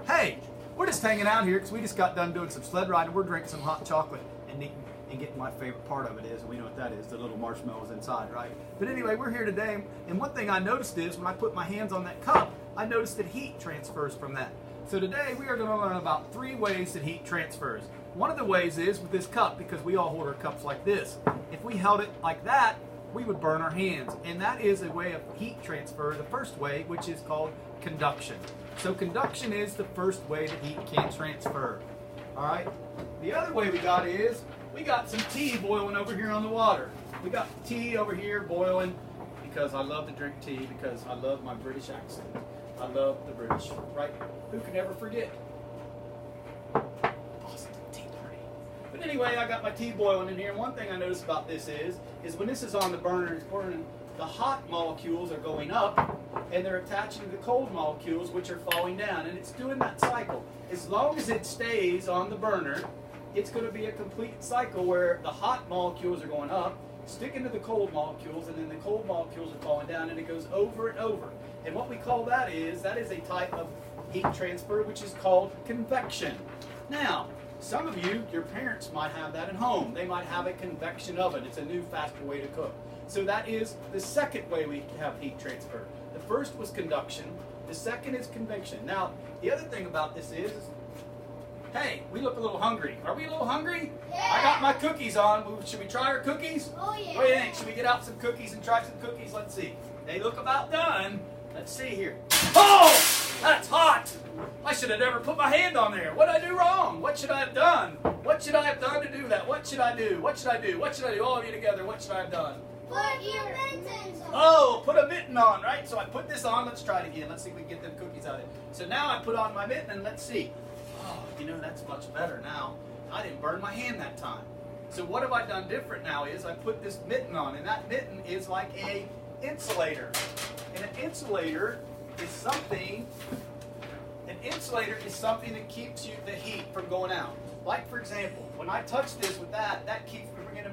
Hey, we're just hanging out here because we just got done doing some sled riding. We're drinking some hot chocolate and eating and getting my favorite part of it is, we know what that is, the little marshmallows inside, right? But anyway, we're here today, and one thing I noticed is when I put my hands on that cup, I noticed that heat transfers from that. So today we are going to learn about 3 ways that heat transfers. One of the ways is with this cup, because we all hold our cups like this. If we held it like that, we would burn our hands, and that is a way of heat transfer, the first way, which is called conduction. So conduction is the first way that heat can transfer. All right. The other way we got is we got some tea boiling over here on the water. We got tea over here boiling because I love to drink tea because I love my British accent. I love the British, right? Who can ever forget? Boston Tea Party. But anyway, I got my tea boiling in here. And one thing I noticed about this is when this is on the burner, it's burning, the hot molecules are going up and they're attaching to the cold molecules, which are falling down. And it's doing that cycle. As long as it stays on the burner, it's going to be a complete cycle where the hot molecules are going up, sticking to the cold molecules, and then the cold molecules are falling down, and it goes over and over. And what we call that is a type of heat transfer, which is called convection. Now, some of you, your parents might have that at home. They might have a convection oven. It's a new, faster way to cook. So that is the second way we have heat transfer. The first was conduction. The second is convection. Now, the other thing about this is, hey, we look a little hungry. Are we a little hungry? Yeah. I got my cookies on. Should we try our cookies? Oh, yeah. What do you think? Should we get out some cookies and try some cookies? Let's see. They look about done. Let's see here. Oh, that's hot. I should have never put my hand on there. What did I do wrong? What should I have done? What should I have done to do that? What should I do? What should I do? What should I do? All of you together, what should I have done? Put your mittens on. Oh, put a mitten on, right? So I put this on. Let's try it again. Let's see if we can get them cookies out of it. So now I put on my mitten and let's see. Oh, you know, that's much better now. I didn't burn my hand that time. So what have I done different now is I put this mitten on, and that mitten is like a insulator. And an insulator is something that keeps the heat from going out. Like, for example, when I touch this with that keeps me bringing it.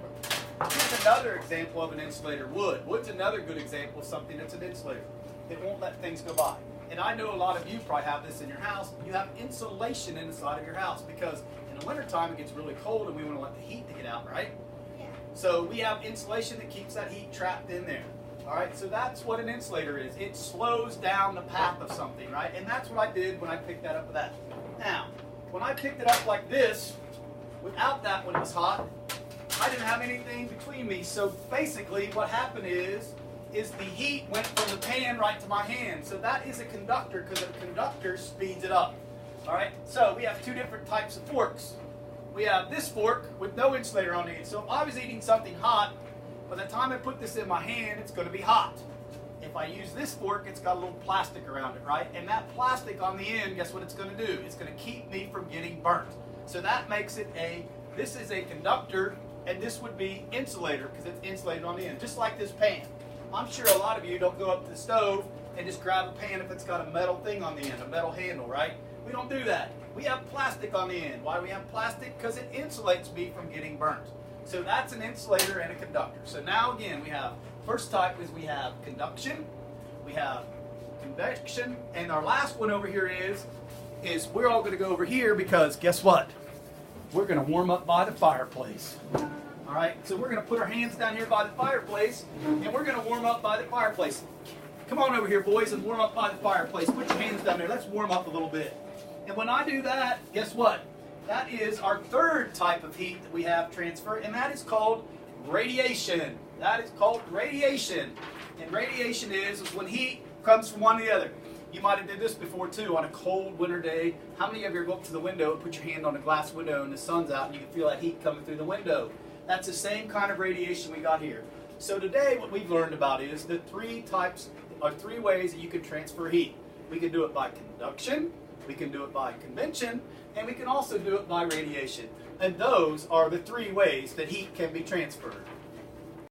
Here's another example of an insulator, wood. Wood's another good example of something that's an insulator. It won't let things go by. And I know a lot of you probably have this in your house. You have insulation inside of your house because in the wintertime it gets really cold and we want to let the heat to get out, right? Yeah. So we have insulation that keeps that heat trapped in there. All right, so that's what an insulator is. It slows down the path of something, right? And that's what I did when I picked that up with that. Now, when I picked it up like this, without that when it was hot, I didn't have anything between me. So basically what happened is the heat went from the pan right to my hand. So that is a conductor because a conductor speeds it up. All right, so we have 2 different types of forks. We have this fork with no insulator on it. So if I was eating something hot, by the time I put this in my hand, it's going to be hot. If I use this fork, it's got a little plastic around it, right? And that plastic on the end, guess what it's going to do? It's going to keep me from getting burnt. So that makes it this is a conductor, and this would be insulator because it's insulated on the end, just like this pan. I'm sure a lot of you don't go up to the stove and just grab a pan if it's got a metal thing on the end, a metal handle, right? We don't do that. We have plastic on the end. Why do we have plastic? Because it insulates me from getting burnt. So that's an insulator and a conductor. So now again, we have, first type is we have conduction, we have convection, and our last one over here is we're all going to go over here because guess what? We're going to warm up by the fireplace. All right, so we're going to put our hands down here by the fireplace, and we're going to warm up by the fireplace. Come on over here, boys, and warm up by the fireplace. Put your hands down there. Let's warm up a little bit. And when I do that, guess what? That is our third type of heat that we have transfer, and that is called radiation. That is called radiation. And radiation is when heat comes from one to the other. You might have did this before too on a cold winter day. How many of you go up to the window and put your hand on the glass window and the sun's out and you can feel that heat coming through the window? That's the same kind of radiation we got here. So today what we've learned about is the 3 ways that you can transfer heat. We can do it by conduction, we can do it by convection, and we can also do it by radiation. And those are the 3 ways that heat can be transferred.